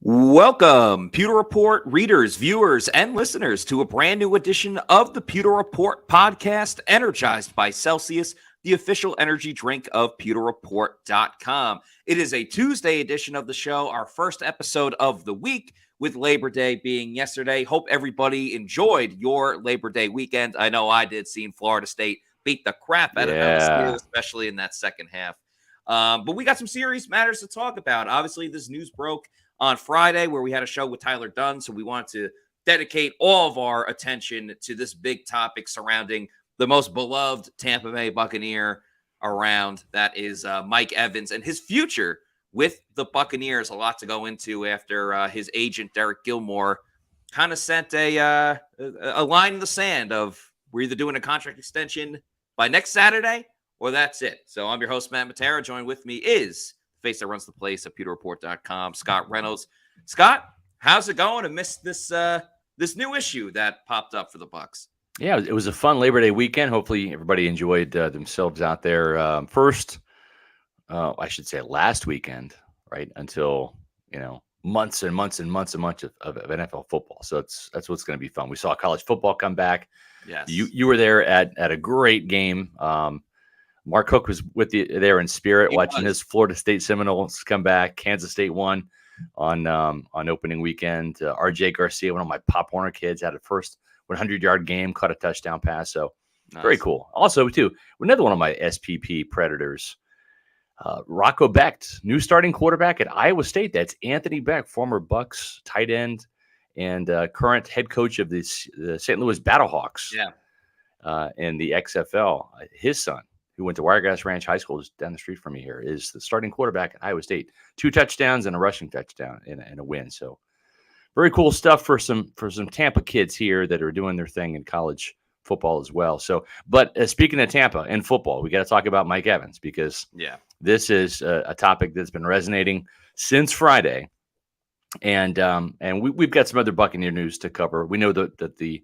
Welcome, Pewter Report readers, viewers, and listeners to a brand new edition of the Pewter Report podcast, energized by Celsius, the official energy drink of pewterreport.com. It is a Tuesday edition of the show, our first episode of the week, with Labor Day being yesterday. Hope everybody enjoyed your Labor Day weekend. I know I did, seeing Florida State beat the crap out of LSU, especially in that second half. But we got some serious matters to talk about. Obviously, this news broke on Friday, where we had a show with Tyler Dunn. So we wanted to dedicate all of our attention to this big topic surrounding the most beloved Tampa Bay Buccaneer around. That is Mike Evans and his future with the Buccaneers. A lot to go into after his agent, Deryk Gilmore, kind of sent a line in the sand of, we're either doing a contract extension by next Saturday or that's it. So I'm your host, Matt Matera. Joined with me is face that runs the place at pewterreport.com, Scott Reynolds. Scott, how's it going? I missed this new issue that popped up for the Bucs. Yeah, it was a fun Labor Day weekend. Hopefully everybody enjoyed themselves out there. I should say last weekend, right? Until, months and months and months and months of NFL football. So that's what's going to be fun. We saw college football come back. Yes. You were there at a great game. Mark Hook was there in spirit, watching his Florida State Seminoles come back. Kansas State won on opening weekend. RJ Garcia, one of my Pop Warner kids, had a first 100-yard game, caught a touchdown pass. So nice. Very cool. Also, too, another one of my SPP Predators, Rocco Becht, new starting quarterback at Iowa State. That's Anthony Becht, former Bucs tight end and current head coach of the St. Louis Battlehawks. Yeah. In the XFL. His son, who went to Wiregrass Ranch High School, just down the street from me here, is the starting quarterback at Iowa State. 2 touchdowns and a rushing touchdown and a win. So very cool stuff for some Tampa kids here that are doing their thing in college football as well. So, but speaking of Tampa and football, we got to talk about Mike Evans, because this is a topic that's been resonating since Friday. And we've got some other Buccaneer news to cover. We know that the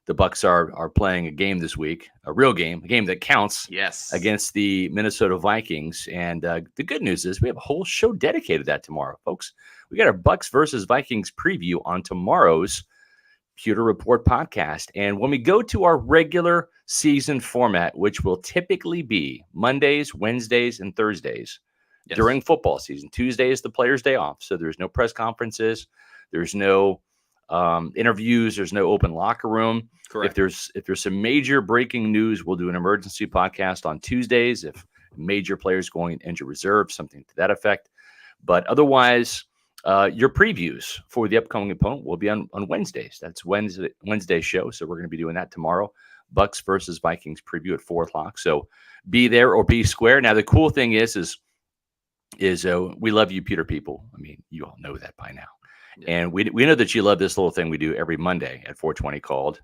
Bucs are playing a game this week, a real game, a game that counts, against the Minnesota Vikings. And the good news is we have a whole show dedicated to that tomorrow, folks. We got our Bucs versus Vikings preview on tomorrow's Pewter Report podcast. And when we go to our regular season format, which will typically be Mondays, Wednesdays, and Thursdays during football season, Tuesday is the players' day off. So there's no press conferences. There's no interviews. There's no open locker room. Correct. If there's some major breaking news, we'll do an emergency podcast on Tuesdays. If major players going into reserve, something to that effect. But otherwise, your previews for the upcoming opponent will be on Wednesdays. That's Wednesday's show. So we're going to be doing that tomorrow. Bucs versus Vikings preview at 4:00. So be there or be square. Now the cool thing is we love you, Pewter people. I mean, you all know that by now. And we know that you love this little thing we do every Monday at 4:20 called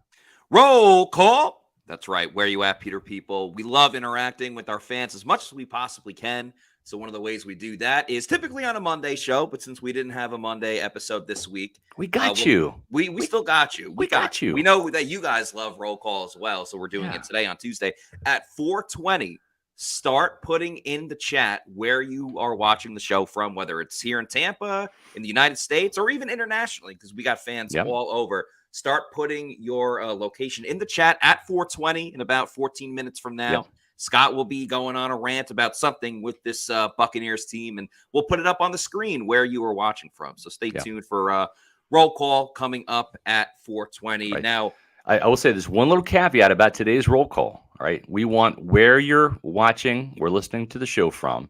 Roll Call. That's right. Where you at, Pewter people? We love interacting with our fans as much as we possibly can. So one of the ways we do that is typically on a Monday show. But since we didn't have a Monday episode this week, we got you. We still got you. We got you. We know that you guys love Roll Call as well. So we're doing it today on Tuesday at 4:20. Start putting in the chat where you are watching the show from, whether it's here in Tampa, in the United States, or even internationally, because we got fans all over. Start putting your location in the chat at 4:20 in about 14 minutes from now. Yep. Scott will be going on a rant about something with this Buccaneers team, and we'll put it up on the screen where you are watching from. So stay tuned for Roll Call coming up at 4:20. Right. Now, I will say there's one little caveat about today's roll call. All right. We want where you're watching, we're listening to the show from.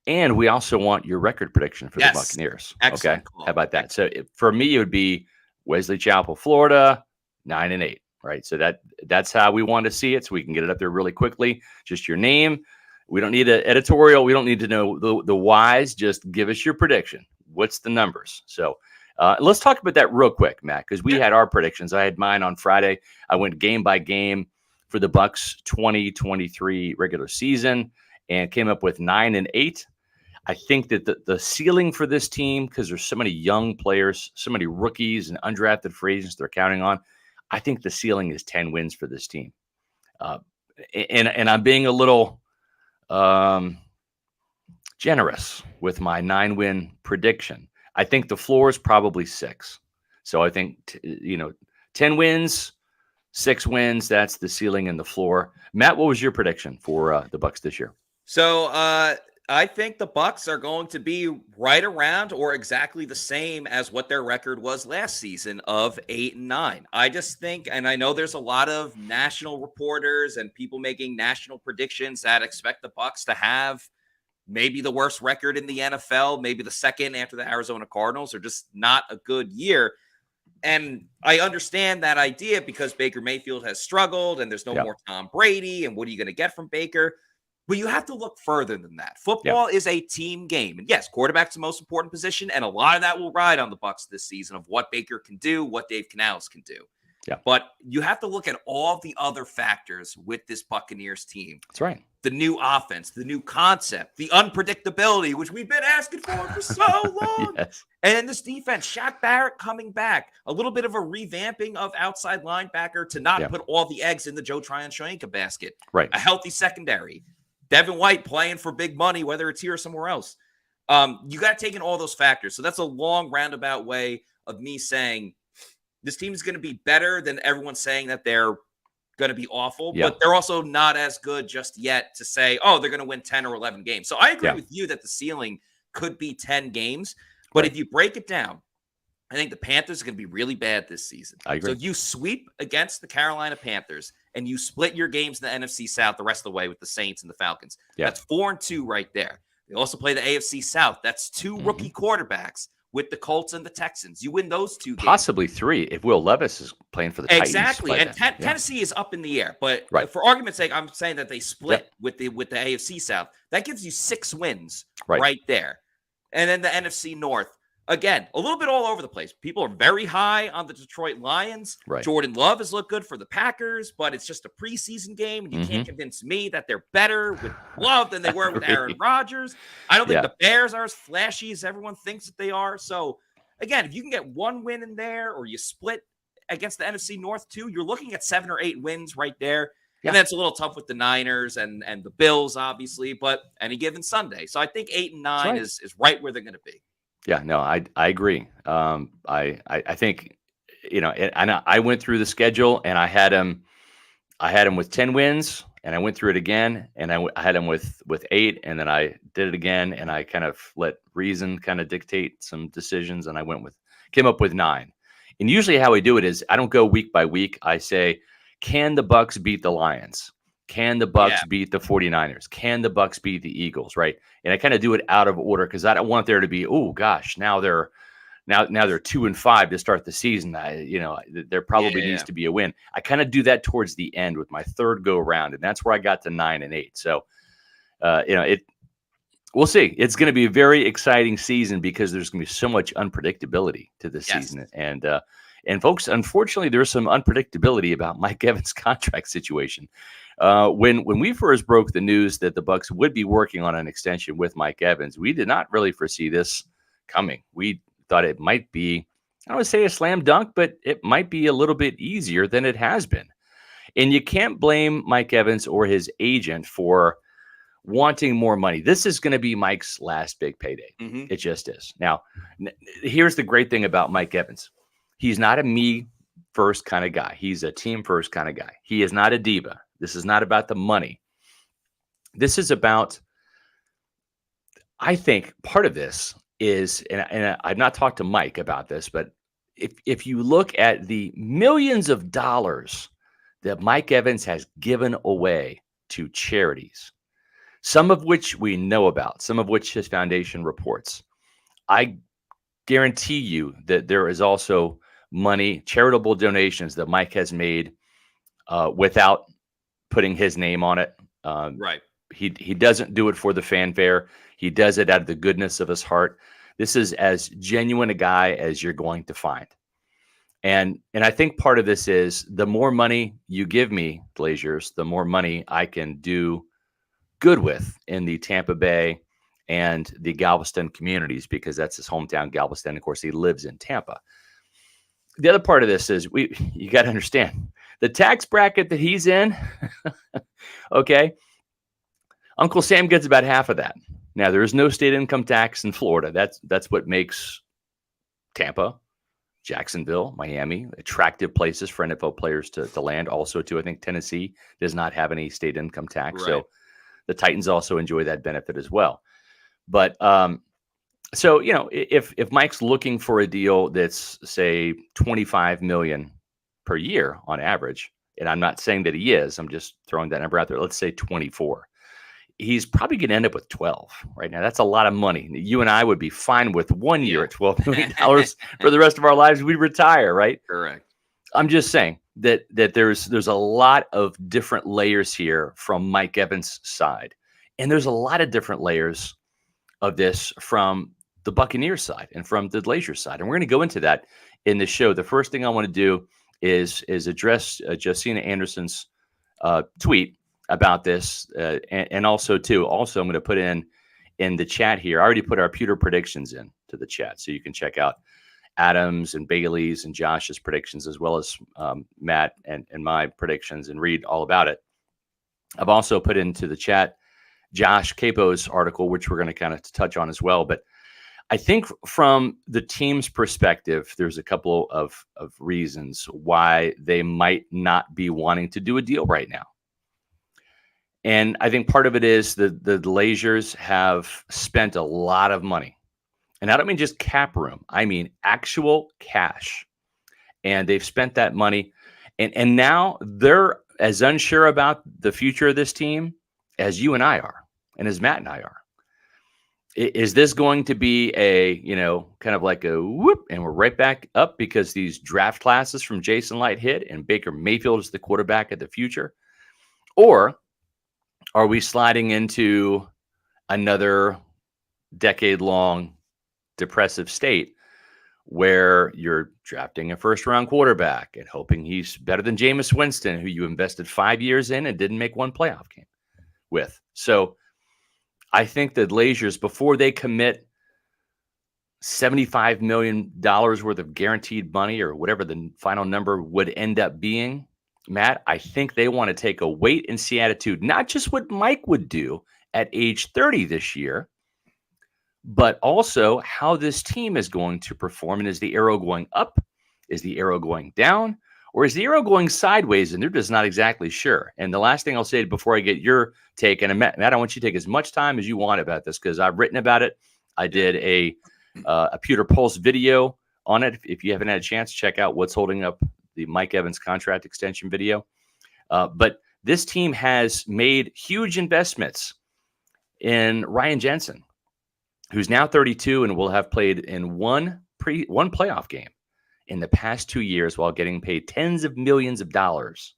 And we also want your record prediction for the Buccaneers. Excellent call. How about that? So for me, it would be Wesley Chapel, Florida, 9-8. Right. So that's how we want to see it. So we can get it up there really quickly. Just your name. We don't need an editorial. We don't need to know the whys. Just give us your prediction. What's the numbers? So let's talk about that real quick, Matt, because we had our predictions. I had mine on Friday. I went game by game for the Bucs 2023 regular season and came up with 9-8. I think that the ceiling for this team, because there's so many young players, so many rookies and undrafted free agents they're counting on, I think the ceiling is 10 wins for this team. And I'm being a little generous with my 9-win prediction. I think the floor is probably 6. So I think, 10 wins, 6 wins, that's the ceiling and the floor. Matt, what was your prediction for the Bucs this year? So I think the Bucs are going to be right around or exactly the same as what their record was last season of 8-9. I just think, and I know there's a lot of national reporters and people making national predictions that expect the Bucs to have maybe the worst record in the NFL, maybe the second after the Arizona Cardinals, or just not a good year. And I understand that idea because Baker Mayfield has struggled and there's no more Tom Brady. And what are you going to get from Baker? But you have to look further than that. Football is a team game. And yes, quarterback's the most important position. And a lot of that will ride on the Bucs this season of what Baker can do, what Dave Canales can do. Yeah. But you have to look at all the other factors with this Buccaneers team. That's right. The new offense, the new concept, the unpredictability, which we've been asking for so long. Yes. And this defense, Shaq Barrett coming back, a little bit of a revamping of outside linebacker to not put all the eggs in the Joe Tryon-Shoyinka basket. Right. A healthy secondary. Devin White playing for big money, whether it's here or somewhere else. You got to take in all those factors. So that's a long roundabout way of me saying this team is going to be better than everyone saying that they're going to be awful, but they're also not as good just yet to say, oh, they're going to win 10 or 11 games. So I agree with you that the ceiling could be 10 games, but if you break it down, I think the Panthers are going to be really bad this season. I agree. So if you sweep against the Carolina Panthers and you split your games in the NFC South the rest of the way with the Saints and the Falcons, that's 4-2 right there. They also play the AFC South. That's 2 rookie quarterbacks with the Colts and the Texans. You win those 2 games. Possibly 3 if Will Levis is playing for the Titans. Exactly. And Tennessee is up in the air. But for argument's sake, I'm saying that they split with the AFC South. That gives you 6 wins right there. And then the NFC North. Again, a little bit all over the place. People are very high on the Detroit Lions. Right. Jordan Love has looked good for the Packers, but it's just a preseason game, and you can't convince me that they're better with Love than they were with Aaron Rodgers. I don't think the Bears are as flashy as everyone thinks that they are. So, again, if you can get 1 win in there or you split against the NFC North too, you're looking at 7 or 8 wins right there. And then it's a little tough with the Niners and the Bills, obviously, but any given Sunday. So I think 8-9 is right where they're going to be. Yeah, no, I agree. I think, and I went through the schedule and I had him with 10 wins, and I went through it again, and I had him with 8, and then I did it again, and I kind of let reason kind of dictate some decisions, and I came up with 9. And usually how I do it is I don't go week by week. I say, can the Bucs beat the Lions? Can the Bucs beat the 49ers? Can the Bucs beat the Eagles? Right. And I kind of do it out of order because I don't want there to be, oh gosh, now they're 2-5 to start the season. There probably needs to be a win. I kind of do that towards the end with my third go around, and that's where I got to 9 and 8. So, we'll see. It's going to be a very exciting season because there's going to be so much unpredictability to this season. And folks, unfortunately, there's some unpredictability about Mike Evans' contract situation. When we first broke the news that the Bucs would be working on an extension with Mike Evans, we did not really foresee this coming. We thought it might be, I don't want to say a slam dunk, but it might be a little bit easier than it has been. And you can't blame Mike Evans or his agent for wanting more money. This is going to be Mike's last big payday. It just is. Now, here's the great thing about Mike Evans. He's not a me first kind of guy. He's a team first kind of guy. He is not a diva. This is not about the money. This is about, I think part of this is, and I've not talked to Mike about this, but if you look at the millions of dollars that Mike Evans has given away to charities, some of which we know about, some of which his foundation reports, I guarantee you that there is also money, charitable donations that Mike has made without putting his name on it. Right. He doesn't do it for the fanfare. He does it out of the goodness of his heart. This is as genuine a guy as you're going to find. And I think part of this is the more money you give me, Glazers, the more money I can do good with in the Tampa Bay and the Galveston communities, because that's his hometown, Galveston. Of course, he lives in Tampa. The other part of this is you got to understand the tax bracket that he's in. Okay. Uncle Sam gets about half of that. Now, there is no state income tax in Florida. That's what makes Tampa, Jacksonville, Miami, attractive places for NFL players to land. Also, too, I think Tennessee does not have any state income tax. Right. So the Titans also enjoy that benefit as well. But so, if Mike's looking for a deal that's, say, $25 million per year on average, and I'm not saying that he is, I'm just throwing that number out there. Let's say 24. He's probably going to end up with 12 right now. That's a lot of money. You and I would be fine with 1 year at $12 million for the rest of our lives. We retire, right? Correct. I'm just saying that there's a lot of different layers here from Mike Evans' side. And there's a lot of different layers of this from the Buccaneers side and from the Glazer side. And we're going to go into that in the show. The first thing I want to do is address Josina Anderson's tweet about this. And also, too, I'm going to put in the chat here. I already put our Pewter predictions in to the chat. So you can check out Adam's and Bailey's and Josh's predictions, as well as Matt and my predictions, and read all about it. I've also put into the chat Josh Capo's article, which we're going to kind of touch on as well. But I think from the team's perspective, there's a couple of reasons why they might not be wanting to do a deal right now. And I think part of it is the Glazers have spent a lot of money. And I don't mean just cap room. I mean actual cash. And they've spent that money. And now they're as unsure about the future of this team as you and I are, and as Matt and I are. Is this going to be a, kind of like a whoop, and we're right back up because these draft classes from Jason Light hit and Baker Mayfield is the quarterback of the future? Or are we sliding into another decade-long depressive state where you're drafting a first-round quarterback and hoping he's better than Jameis Winston, who you invested 5 years in and didn't make one playoff game with? So I think the Glazers, before they commit $75 million worth of guaranteed money or whatever the final number would end up being, Matt, I think they want to take a wait-and-see attitude, not just what Mike would do at age 30 this year, but also how this team is going to perform. And is the arrow going up? Is the arrow going down? Or is the arrow going sideways? And they're just not exactly sure. And the last thing I'll say before I get your take, and Matt, I want you to take as much time as you want about this because I've written about it. I did a Pewter Pulse video on it. If you haven't had a chance, check out what's holding up the Mike Evans contract extension video. But this team has made huge investments in Ryan Jensen, who's now 32 and will have played in one playoff game in the past 2 years while getting paid tens of millions of dollars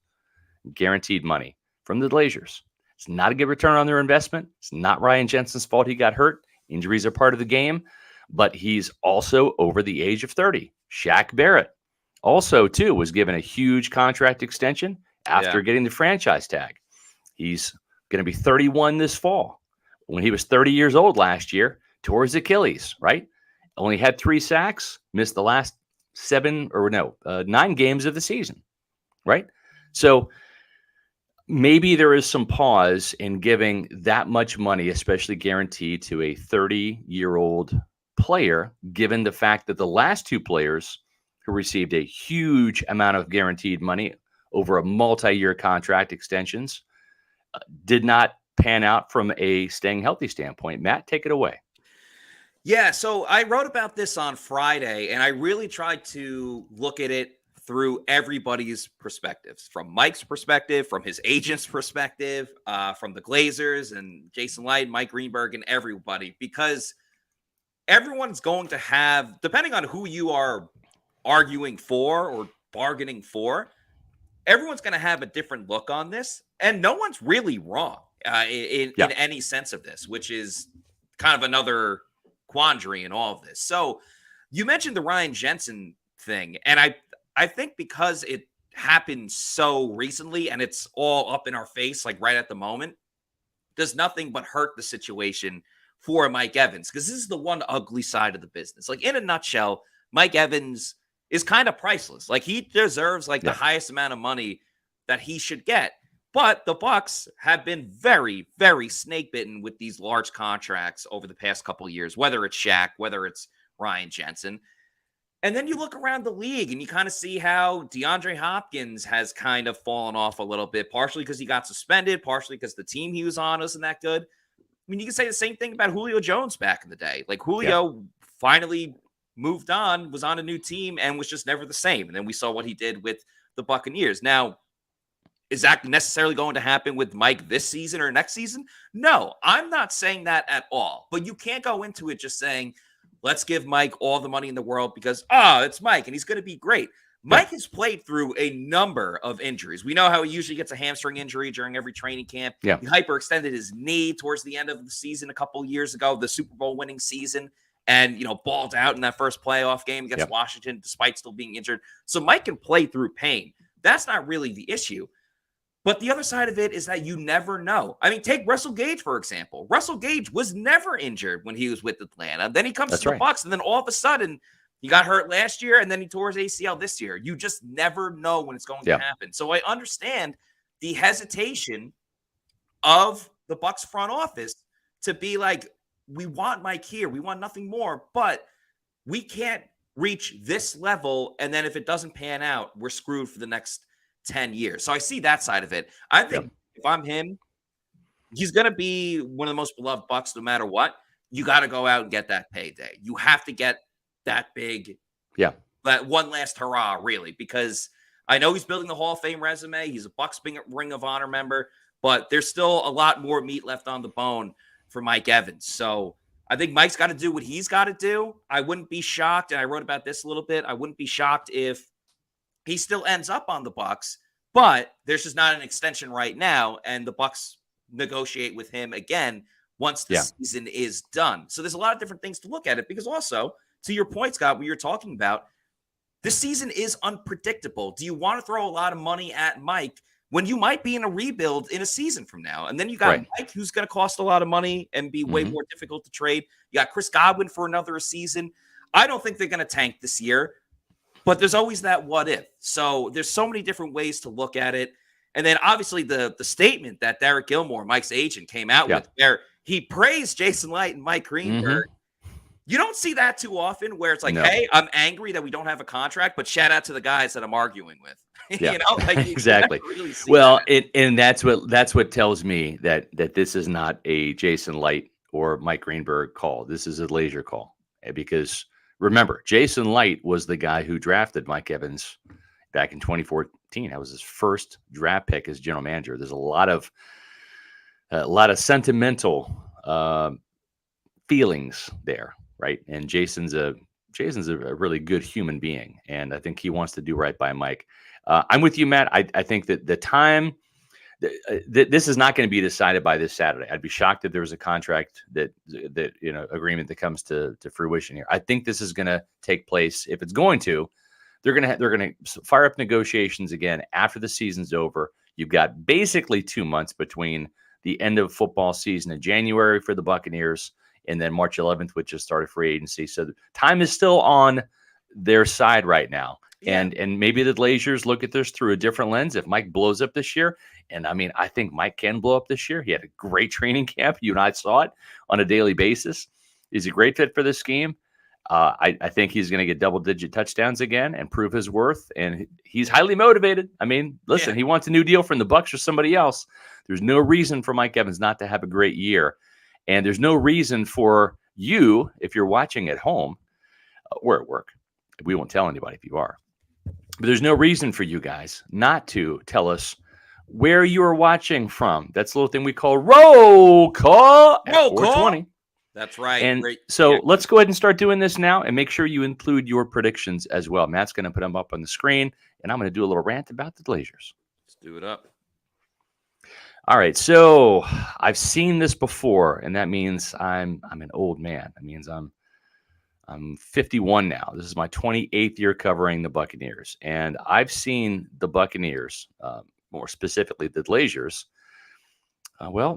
guaranteed money from the Glazers. It's not a good return on their investment. It's not Ryan Jensen's fault he got hurt. Injuries are part of the game, but he's also over the age of 30. Shaq Barrett also, too, was given a huge contract extension after getting the franchise tag. He's going to be 31 this fall. When he was 30 years old last year, tore his Achilles, right? Only had 3 sacks, missed the last 9 games of the season, right? So maybe there is some pause in giving that much money, especially guaranteed, to a 30-year-old player, given the fact that the last 2 players who received a huge amount of guaranteed money over a multi-year contract extensions did not pan out from a staying healthy standpoint. Matt, take it away. Yeah, so I wrote about this on Friday, and I really tried to look at it through everybody's perspectives, from Mike's perspective, from his agent's perspective, from the Glazers and Jason Light, Mike Greenberg, and everybody, because everyone's going to have, depending on who you are arguing for or bargaining for, everyone's going to have a different look on this, and no one's really wrong in any sense of this, which is kind of another quandary in all of this. So you mentioned the Ryan Jensen thing, and I think because it happened so recently and it's all up in our face, like right at the moment, does nothing but hurt the situation for Mike Evans, because this is the one ugly side of the business. Like, in a nutshell, Mike Evans is kind of priceless. Like, he deserves the highest amount of money that he should get. But the Bucs have been very, very snake bitten with these large contracts over the past couple of years, whether it's Shaq, whether it's Ryan Jensen. And then you look around the league and you kind of see how DeAndre Hopkins has kind of fallen off a little bit, partially because he got suspended, partially because the team he was on isn't that good. I mean, you can say the same thing about Julio Jones back in the day. Like Julio finally moved on, was on a new team, and was just never the same. And then we saw what he did with the Buccaneers. Now, is that necessarily going to happen with Mike this season or next season? No, I'm not saying that at all. But you can't go into it just saying, let's give Mike all the money in the world because, it's Mike and he's going to be great. Mike has played through a number of injuries. We know how he usually gets a hamstring injury during every training camp. Yeah. He hyperextended his knee towards the end of the season a couple years ago, the Super Bowl winning season, and, balled out in that first playoff game against Washington despite still being injured. So Mike can play through pain. That's not really the issue. But the other side of it is that you never know. I mean, take Russell Gage, for example. Russell Gage was never injured when he was with Atlanta. Then he comes to the Bucs, and then all of a sudden, he got hurt last year, and then he tore his ACL this year. You just never know when it's going to happen. So I understand the hesitation of the Bucs front office to be like, we want Mike here. We want nothing more. But we can't reach this level, and then if it doesn't pan out, we're screwed for the next 10 years. So I see that side of it. I think if I'm him, he's going to be one of the most beloved Bucs no matter what. You got to go out and get that payday. You have to get that big, that one last hurrah, really, because I know he's building the Hall of Fame resume. He's a Bucs Ring of Honor member, but there's still a lot more meat left on the bone for Mike Evans. So I think Mike's got to do what he's got to do. I wouldn't be shocked, and I wrote about this a little bit, I wouldn't be shocked if he still ends up on the Bucs, but there's just not an extension right now, and the Bucs negotiate with him again once the season is done. So there's a lot of different things to look at it, because also, to your point, Scott, what you're talking about, this season is unpredictable. Do you want to throw a lot of money at Mike when you might be in a rebuild in a season from now? And then you got Mike, who's going to cost a lot of money and be way more difficult to trade. You got Chris Godwin for another season. I don't think they're going to tank this year. But there's always that what if. So there's so many different ways to look at it. And then obviously the statement that Deryk Gilmore, Mike's agent, came out with, where he praised Jason Light and Mike Greenberg. You don't see that too often, where it's like, hey, I'm angry that we don't have a contract, but shout out to the guys that I'm arguing with. Exactly. Really and that's what tells me that this is not a Jason Light or Mike Greenberg call. This is a Glazer call, because remember, Jason Light was the guy who drafted Mike Evans back in 2014. That was his first draft pick as general manager. There's a lot of sentimental feelings there, right? And Jason's a really good human being, and I think he wants to do right by Mike. I'm with you, Matt. I think that the time this is not going to be decided by this Saturday. I'd be shocked if there was a contract that agreement that comes to fruition here. I think this is going to take place. If it's going to, they're going to fire up negotiations again after the season's over. You've got basically 2 months between the end of football season in January for the Buccaneers and then March 11th, which just started free agency. So time is still on their side right now. And maybe the Glazers look at this through a different lens. If Mike blows up this year, and I mean, I think Mike can blow up this year. He had a great training camp. You and I saw it on a daily basis. He's a great fit for this scheme. I think he's going to get double-digit touchdowns again and prove his worth. And he's highly motivated. I mean, listen, he wants a new deal from the Bucs or somebody else. There's no reason for Mike Evans not to have a great year. And there's no reason for you, if you're watching at home or at work, we won't tell anybody if you are. But there's no reason for you guys not to tell us where you are watching from. That's a little thing we call roll call at 420. That's right. And so let's go ahead and start doing this now, and make sure you include your predictions as well. Matt's going to put them up on the screen, and I'm going to do a little rant about the Glazers. Let's do it up. All right. So I've seen this before, and that means I'm an old man. That means I'm 51 now. This is my 28th year covering the Buccaneers. And I've seen the Buccaneers, more specifically the Glazers,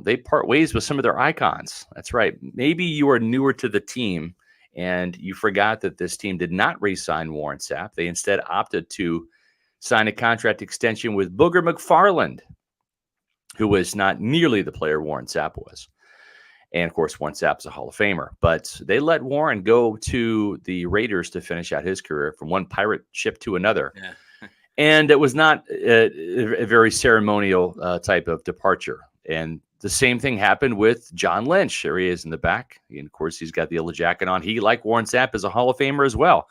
they part ways with some of their icons. That's right. Maybe you are newer to the team and you forgot that this team did not re-sign Warren Sapp. They instead opted to sign a contract extension with Booger McFarland, who was not nearly the player Warren Sapp was. And of course, Warren Sapp's a Hall of Famer. But they let Warren go to the Raiders to finish out his career from one pirate ship to another. Yeah. And it was not a very ceremonial type of departure. And the same thing happened with John Lynch. There he is in the back. And of course, he's got the yellow jacket on. He, like Warren Sapp, is a Hall of Famer as well.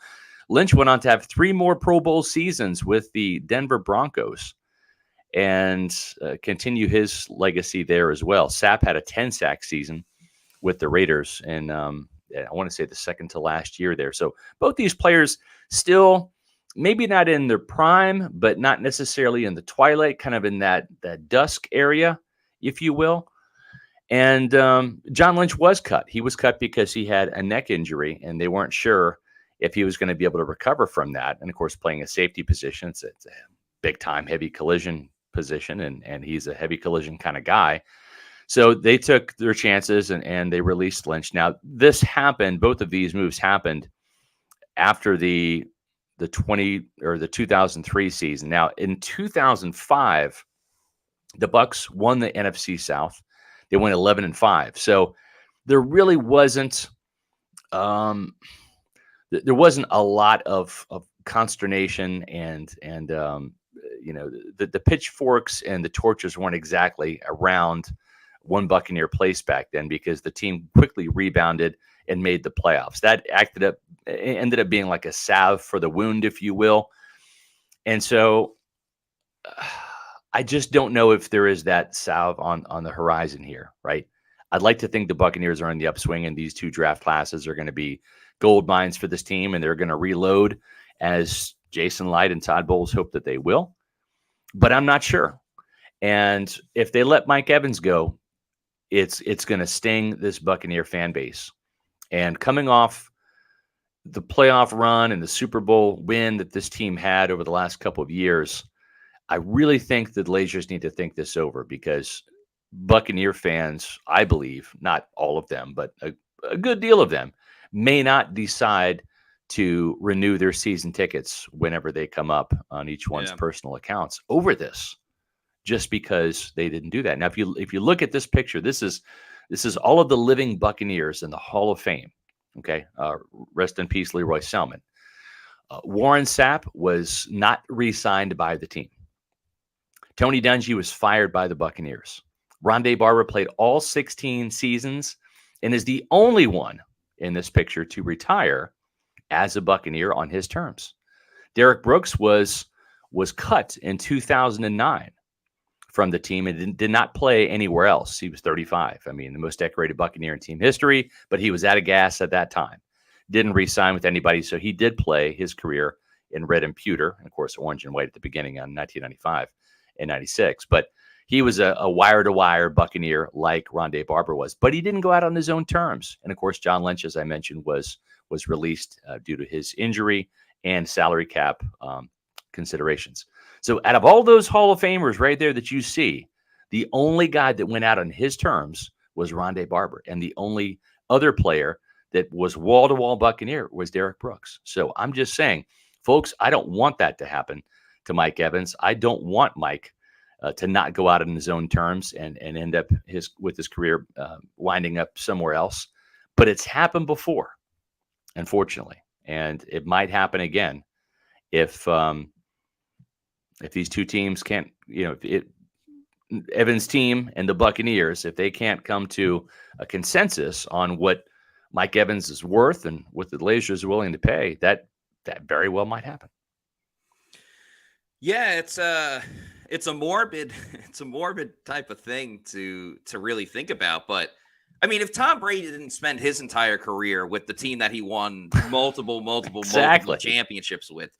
Lynch went on to have 3 more Pro Bowl seasons with the Denver Broncos and continue his legacy there as well. Sapp had a 10-sack season with the Raiders, and I want to say the second to last year there. So both these players still maybe not in their prime, but not necessarily in the twilight, kind of in that dusk area, if you will. And John Lynch was cut. He was cut because he had a neck injury, and they weren't sure if he was going to be able to recover from that. And of course, playing a safety position, it's a big-time heavy collision position, and he's a heavy collision kind of guy. So they took their chances and they released Lynch. Now, this happened, both of these moves happened after the 2003 season. Now, in 2005, the Bucs won the NFC South. They went 11-5. So there really wasn't a lot of consternation and the pitchforks and the torches weren't exactly around one Buccaneer place back then, because the team quickly rebounded and made the playoffs. That ended up being like a salve for the wound, if you will. And so I just don't know if there is that salve on the horizon here, right? I'd like to think the Buccaneers are on the upswing, and these 2 draft classes are going to be gold mines for this team, and they're going to reload, as Jason Light and Todd Bowles hope that they will. But I'm not sure. And if they let Mike Evans go, it's going to sting this Buccaneer fan base. And coming off the playoff run and the Super Bowl win that this team had over the last couple of years, I really think the Glazers need to think this over, because Buccaneer fans, I believe, not all of them, but a good deal of them, may not decide to renew their season tickets whenever they come up on each one's personal accounts over this, just because they didn't do that. Now, if you look at this picture, this is all of the living Buccaneers in the Hall of Fame. Okay, rest in peace, Leroy Selman. Warren Sapp was not re-signed by the team. Tony Dungy was fired by the Buccaneers. Rondé Barber played all 16 seasons and is the only one in this picture to retire as a Buccaneer on his terms. Derrick Brooks was cut in 2009 from the team and did not play anywhere else. He was 35. I mean, the most decorated Buccaneer in team history, but he was out of gas at that time. Didn't re-sign with anybody, so he did play his career in red and pewter, and of course, orange and white at the beginning on 1995 and 96. But he was a wire-to-wire Buccaneer like Rondé Barber was, but he didn't go out on his own terms. And of course, John Lynch, as I mentioned, was released due to his injury and salary cap considerations. So out of all those Hall of Famers right there that you see, the only guy that went out on his terms was Rondé Barber. And the only other player that was wall-to-wall Buccaneer was Derrick Brooks. So I'm just saying, folks, I don't want that to happen to Mike Evans. I don't want Mike to not go out on his own terms and end up with his career winding up somewhere else. But it's happened before, unfortunately. And it might happen again if these two teams can't, Evans' team and the Buccaneers, if they can't come to a consensus on what Mike Evans is worth and what the Glazers are willing to pay, that very well might happen. Yeah, it's a morbid type of thing to really think about. But I mean, if Tom Brady didn't spend his entire career with the team that he won multiple championships with,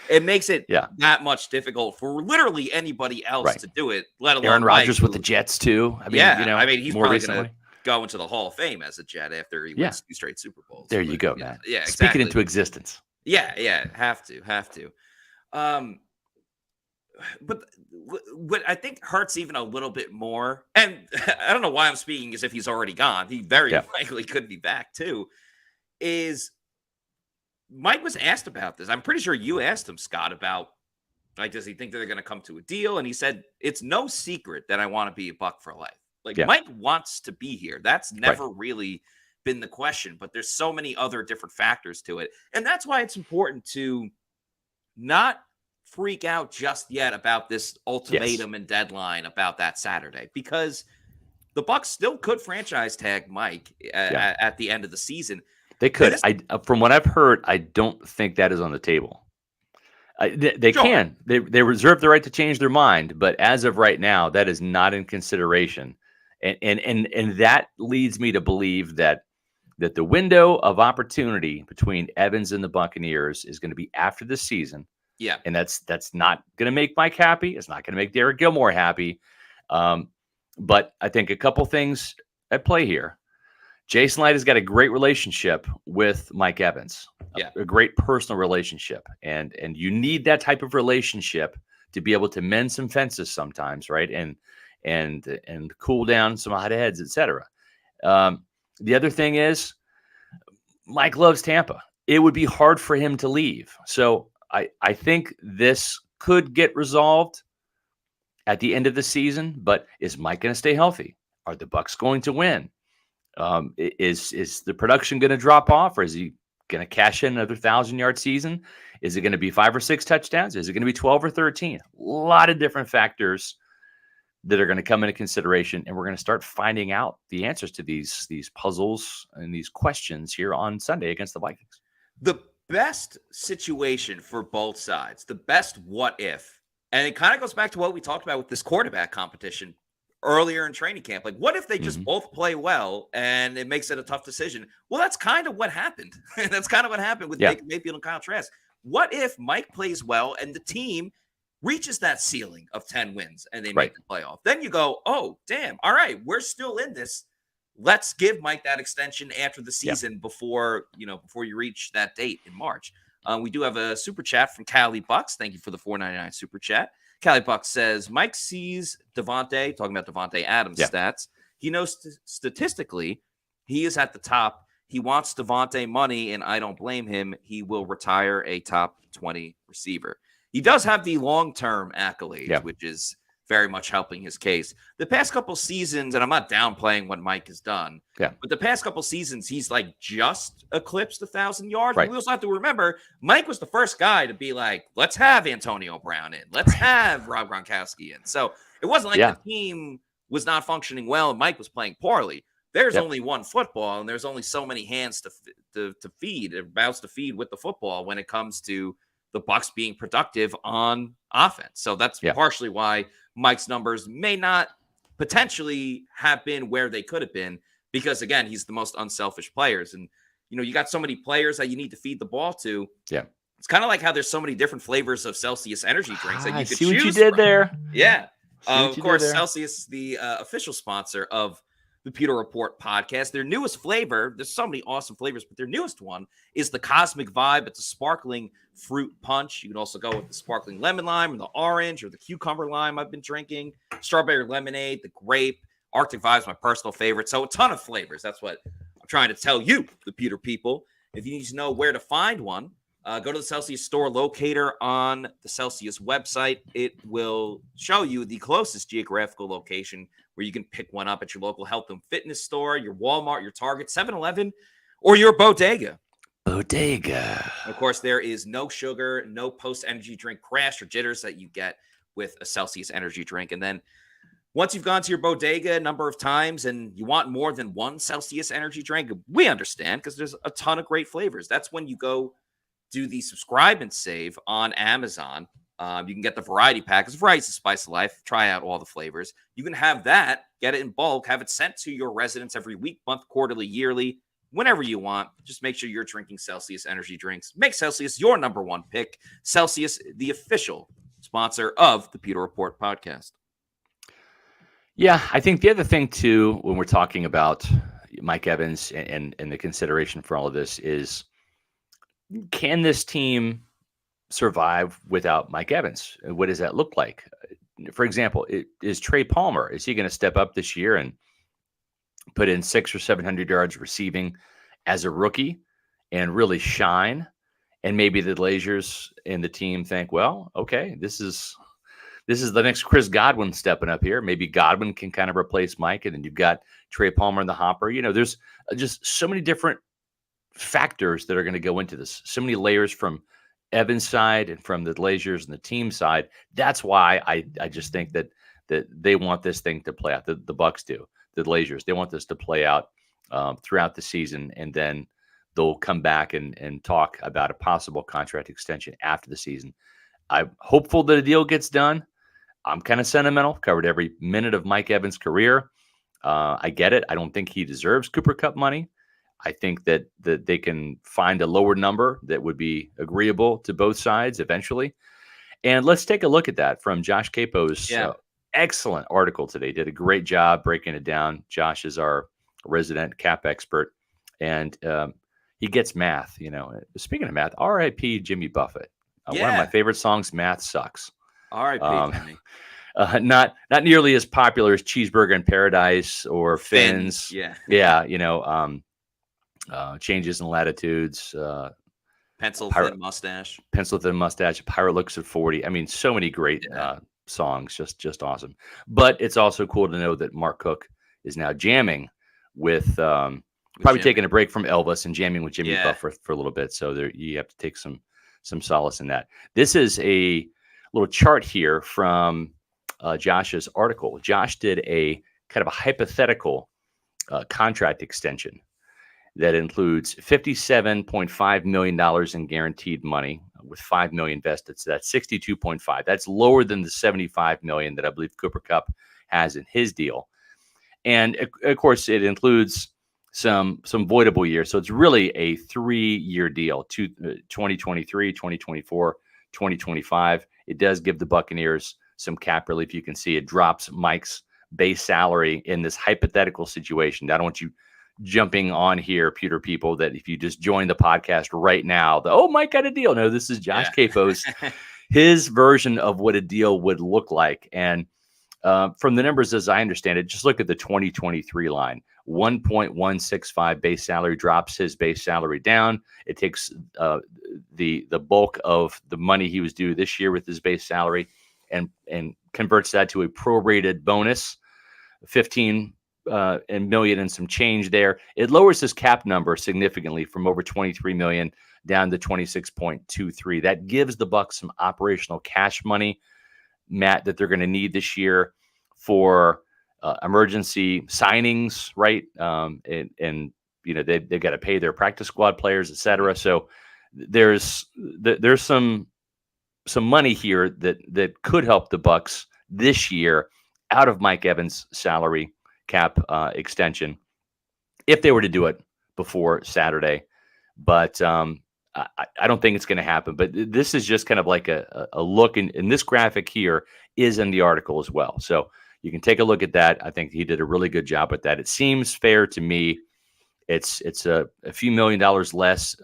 it makes it that much difficult for literally anybody else to do it, let alone Aaron Rodgers Mike, with the Jets too. I mean, he's probably going to go into the Hall of Fame as a Jet after he wins 2 straight Super Bowls. There you go, man. Yeah, exactly. Speaking into existence. Yeah, have to. But what I think hurts even a little bit more, and I don't know why I'm speaking as if he's already gone. He very likely could be back too, is Mike was asked about this. I'm pretty sure you asked him, Scott, about, like, does he think that they're going to come to a deal? And he said, it's no secret that I want to be a Buck for life. Like Yeah. Mike wants to be here. That's never really been the question, but there's so many other different factors to it. And that's why it's important to not freak out just yet about this ultimatum and deadline about that Saturday, because the Bucs still could franchise tag Mike at the end of the season. They could. From what I've heard, I don't think that is on the table. They can. They reserve the right to change their mind, but as of right now, that is not in consideration. And that leads me to believe that the window of opportunity between Evans and the Buccaneers is going to be after the season. Yeah. And that's not going to make Mike happy. It's not going to make Deryk Gilmore happy. But I think a couple things at play here. Jason Light has got a great relationship with Mike Evans, a great personal relationship. And you need that type of relationship to be able to mend some fences sometimes, right? And cool down some hot heads, et cetera. The other thing is Mike loves Tampa. It would be hard for him to leave. So I think this could get resolved at the end of the season, but is Mike going to stay healthy? Are the Bucs going to win? Is the production going to drop off, or is he going to cash in another 1,000-yard season? Is it going to be 5 or 6 touchdowns? Is it going to be 12 or 13? A lot of different factors that are going to come into consideration, and we're going to start finding out the answers to these puzzles and these questions here on Sunday against the Vikings. The best situation for both sides, the best what if, and it kind of goes back to what we talked about with this quarterback competition earlier in training camp. Like, what if they just both play well and it makes it a tough decision? Well, that's kind of what happened. That's kind of what happened with Baker Mayfield and Kyle Trask. What if Mike plays well and the team reaches that ceiling of 10 wins and they make the playoff? Then you go, oh, damn. All right, we're still in this. Let's give Mike that extension after the season before you reach that date in March. We do have a super chat from Callie Bucks. Thank you for the $4.99 super chat. Callie Bucks says, Mike sees Devontae, talking about Devontae Adams stats. He knows statistically he is at the top. He wants Devontae money, and I don't blame him. He will retire a top 20 receiver. He does have the long-term accolades, which is very much helping his case. The past couple seasons, and I'm not downplaying what Mike has done, but the past couple seasons, he's like just eclipsed 1,000 yards. But we also have to remember, Mike was the first guy to be like, let's have Antonio Brown in. Let's have Rob Gronkowski in. So it wasn't like the team was not functioning well and Mike was playing poorly. There's only one football, and there's only so many hands to feed, mouths to feed with the football when it comes to the Bucs being productive on offense. So that's partially why Mike's numbers may not potentially have been where they could have been, because again, he's the most unselfish players. And, you got so many players that you need to feed the ball to. Yeah. It's kind of like how there's so many different flavors of Celsius energy drinks that you could choose. See what you did there. Yeah. Of course, Celsius, the official sponsor of the Pewter Report podcast. Their newest flavor, there's so many awesome flavors, but their newest one is the Cosmic Vibe. It's a sparkling fruit punch. You can also go with the sparkling lemon lime or the orange or the cucumber lime I've been drinking, strawberry lemonade, the grape. Arctic Vibe is my personal favorite. So a ton of flavors. That's what I'm trying to tell you, the Pewter people. If you need to know where to find one, go to the Celsius store locator on the Celsius website. It will show you the closest geographical location where you can pick one up at your local health and fitness store, your Walmart, your Target, 7-Eleven, or your bodega. Bodega. Of course, there is no sugar, no post-energy drink crash or jitters that you get with a Celsius energy drink. And then once you've gone to your bodega a number of times and you want more than one Celsius energy drink, we understand, because there's a ton of great flavors. That's when you go do the subscribe and save on Amazon. You can get the variety pack. It's variety is the spice of life. Try out all the flavors. You can have that, get it in bulk, have it sent to your residence every week, month, quarterly, yearly, whenever you want. Just make sure you're drinking Celsius energy drinks. Make Celsius your number one pick. Celsius, the official sponsor of the Pewter Report podcast. Yeah, I think the other thing, too, when we're talking about Mike Evans and the consideration for all of this is, can this team survive without Mike Evans? What does that look like? For example, is Trey Palmer, is he going to step up this year and put in 600 or 700 yards receiving as a rookie and really shine? And maybe the Glazers and the team think, well, okay, this is this is the next Chris Godwin stepping up here. Maybe Godwin can kind of replace Mike, and then you've got Trey Palmer in the hopper. There's just so many different factors that are going to go into this. So many layers from Evans' side and from the Glazers and the team side. That's why I just think that they want this thing to play out. The Bucs do. The Glazers, they want this to play out throughout the season, and then they'll come back and talk about a possible contract extension after the season. I'm hopeful that a deal gets done. I'm kind of sentimental. Covered every minute of Mike Evans' career. I get it. I don't think he deserves Cooper Kupp money. I think that they can find a lower number that would be agreeable to both sides eventually. And let's take a look at that from Josh Capo's excellent article today. Did a great job breaking it down. Josh is our resident cap expert, and he gets math. Speaking of math, R.I.P. Jimmy Buffett. One of my favorite songs, "Math Sucks." R.I.P. Jimmy. Not nearly as popular as Cheeseburger in Paradise or Fins. Changes in Latitudes. Pencil Thin Mustache. Pencil Thin Mustache. Pirate Looks at 40. I mean, so many great songs. Just awesome. But it's also cool to know that Mark Cook is now jamming with probably taking a break from Elvis and jamming with Jimmy Buffett for a little bit. So you have to take some solace in that. This is a little chart here from Josh's article. Josh did a kind of a hypothetical contract extension that includes $57.5 million in guaranteed money with $5 million vested. So that's 62.5. That's lower than the $75 million that I believe Cooper Kupp has in his deal. And of course, it includes some voidable years. So it's really a 3-year deal, 2023, 2024, 2025. It does give the Buccaneers some cap relief. You can see it drops Mike's base salary in this hypothetical situation. I don't want you jumping on here, Pewter people, that if you just join the podcast right now, Mike got a deal. No, this is Josh Capo's, his version of what a deal would look like. And from the numbers, as I understand it, just look at the 2023 line. 1.165 base salary drops his base salary down. It takes the bulk of the money he was due this year with his base salary and converts that to a prorated bonus, 15 million and some change there. It lowers his cap number significantly from over 23 million down to 26.23. That gives the Bucs some operational cash money, Matt, that they're going to need this year for emergency signings, right? And they've got to pay their practice squad players, et cetera. So there's some money here that could help the Bucs this year out of Mike Evans' salary cap extension if they were to do it before Saturday. But I don't think it's going to happen. But this is just kind of like a look, and this graphic here is in the article as well. So you can take a look at that. I think he did a really good job with that. It seems fair to me. It's a few $1 million less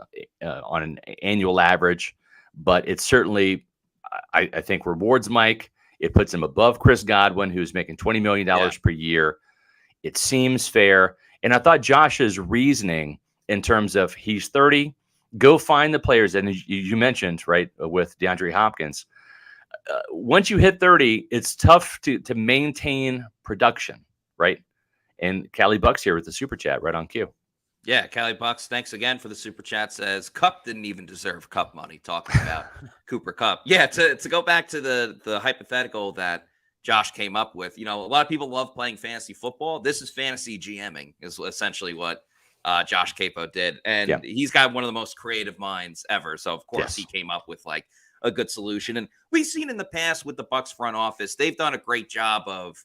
on an annual average, but it certainly, I think, rewards Mike. It puts him above Chris Godwin, who's making $20 million per year. It seems fair. And I thought Josh's reasoning in terms of he's 30, go find the players. And you mentioned, right, with DeAndre Hopkins, once you hit 30, it's tough to maintain production, right? And Cali Bucks here with the super chat right on cue. Yeah, Cali Bucks, thanks again for the super chat. Says Kupp didn't even deserve Kupp money. Talking about Cooper Kupp. Yeah, to go back to the hypothetical that Josh came up with. A lot of people love playing fantasy football. This is fantasy GMing, is essentially what Josh Capo did, and he's got one of the most creative minds ever. So of course he came up with like a good solution. And we've seen in the past with the Bucs front office, they've done a great job of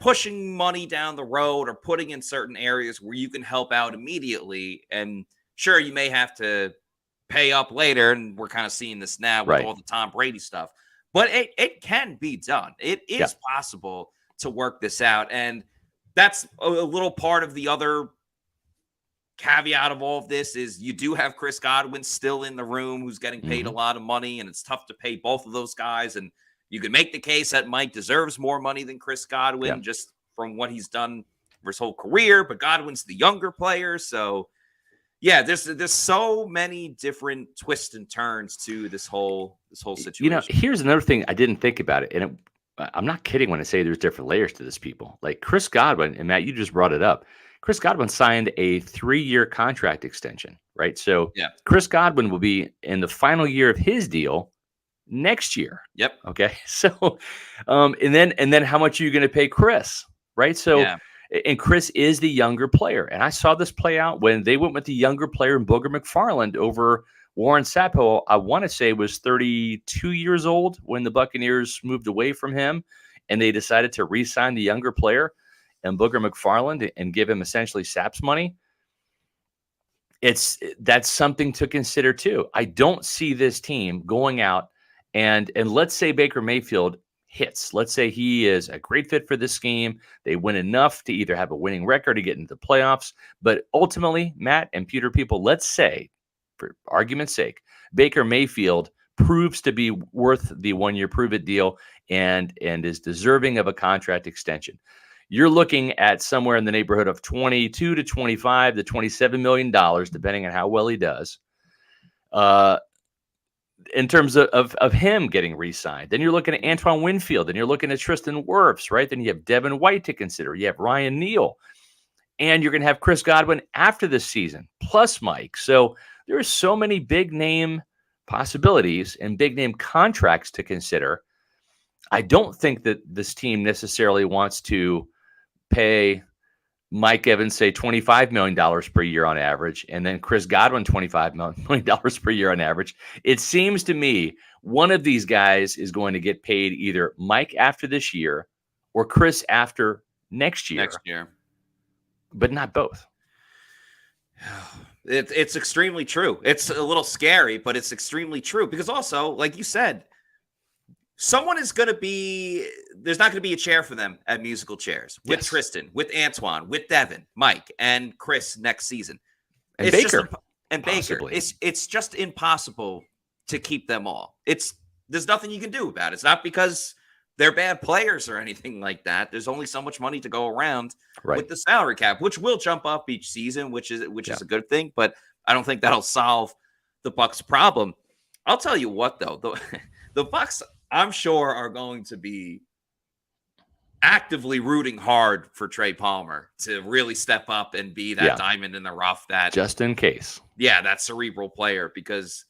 pushing money down the road or putting in certain areas where you can help out immediately. And sure, you may have to pay up later. And we're kind of seeing this now with all the Tom Brady stuff, but it can be done. It is possible to work this out. And that's a little part of the other caveat of all of this is you do have Chris Godwin still in the room who's getting paid a lot of money, and it's tough to pay both of those guys. And you can make the case that Mike deserves more money than Chris Godwin just from what he's done for his whole career, but Godwin's the younger player. So, Yeah, there's so many different twists and turns to this whole situation. You know, here's another thing I didn't think about it, and I'm not kidding when I say there's different layers to this, people. Like Chris Godwin, and Matt, you just brought it up. Chris Godwin signed a 3-year contract extension, right? So Yeah. Chris Godwin will be in the final year of his deal next year. Yep. Okay. So, and then how much are you going to pay Chris, right? So, Yeah. and Chris is the younger player, and I saw this play out when they went with the younger player, Booger McFarland, over Warren Sapp. I want to say was 32 years old when the Buccaneers moved away from him, and they decided to re-sign the younger player and Booger McFarland and give him essentially Sapp's money. That's something to consider too. I don't see this team going out and let's say Baker Mayfield hits. Let's say he is a great fit for this scheme. They win enough to either have a winning record to get into the playoffs. But ultimately, Matt and Pewter people, let's say, for argument's sake, Baker Mayfield proves to be worth the 1-year prove-it deal and is deserving of a contract extension. You're looking at somewhere in the neighborhood of 22 to 25 to $27 million, depending on how well he does. In terms of him getting re-signed. Then you're looking at Antoine Winfield, and you're looking at Tristan Wirfs, right? Then you have Devin White to consider. You have Ryan Neal, and you're going to have Chris Godwin after this season, plus Mike. So there are so many big name possibilities and big name contracts to consider. I don't think that this team necessarily wants to pay Mike Evans, say $25 million per year on average, and then Chris Godwin $25 million per year on average. It seems to me one of these guys is going to get paid either Mike after this year or Chris after next year. But not both. It's extremely true. It's a little scary, but it's extremely true because also, like you said, someone is going to be, there's not going to be a chair for them at musical chairs with Tristan, with Antoine, with Devin, Mike, and Chris next season. And it's Baker. Baker. It's just impossible to keep them all. There's nothing you can do about it. It's not because they're bad players or anything like that. There's only so much money to go around with the salary cap, which will jump up each season, which is a good thing, but I don't think that'll solve the Bucs' problem. I'll tell you what, though, the Bucs, I'm sure, are going to be actively rooting hard for Trey Palmer to really step up and be that diamond in the rough. That just in case, that cerebral player, because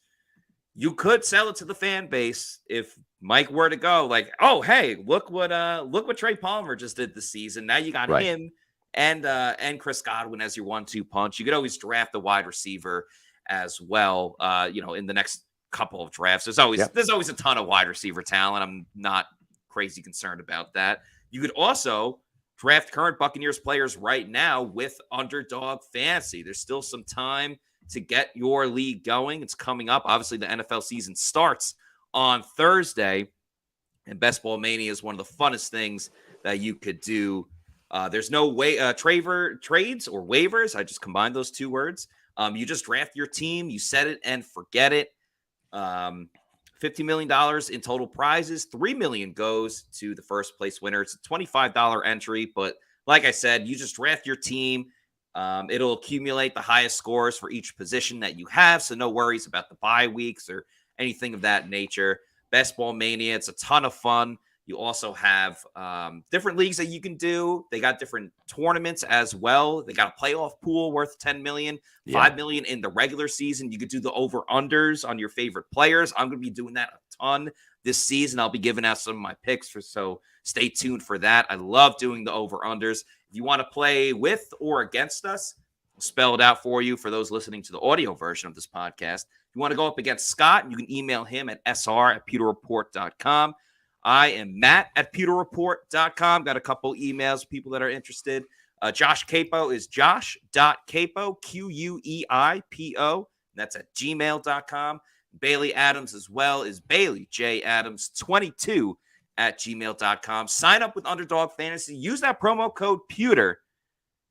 you could sell it to the fan base if Mike were to go like, oh, hey, look what Trey Palmer just did this season. Now you got him and Chris Godwin as your 1-2 punch. You could always draft a wide receiver as well. In the next couple of drafts, there's always a ton of wide receiver talent. I'm not crazy concerned about that. You could also draft current Buccaneers players right now with Underdog Fantasy. There's still some time to get your league going. It's coming up. Obviously, the NFL season starts on Thursday, and Best Ball Mania is one of the funnest things that you could do. There's no trades or waivers. I just combined those two words. You just draft your team, you set it and forget it. $50 million in total prizes. $3 million goes to the first place winner. It's a $25 entry, but like I said, you just draft your team. It'll accumulate the highest scores for each position that you have, so no worries about the bye weeks or anything of that nature. Best Ball Mania, it's a ton of fun. You also have different leagues that you can do. They got different tournaments as well. They got a playoff pool worth $10 million, $5 million in the regular season. You could do the over-unders on your favorite players. I'm going to be doing that a ton this season. I'll be giving out some of my picks, so stay tuned for that. I love doing the over-unders. If you want to play with or against us, I'll spell it out for you for those listening to the audio version of this podcast. If you want to go up against Scott, you can email him at sr@pewterreport.com. I am Matt at pewterreport.com. Got a couple emails, people that are interested. Josh Capo is josh.capo, Queipo. That's at gmail.com. Bailey Adams as well is Bailey J. Adams 22 at gmail.com. Sign up with Underdog Fantasy. Use that promo code Pewter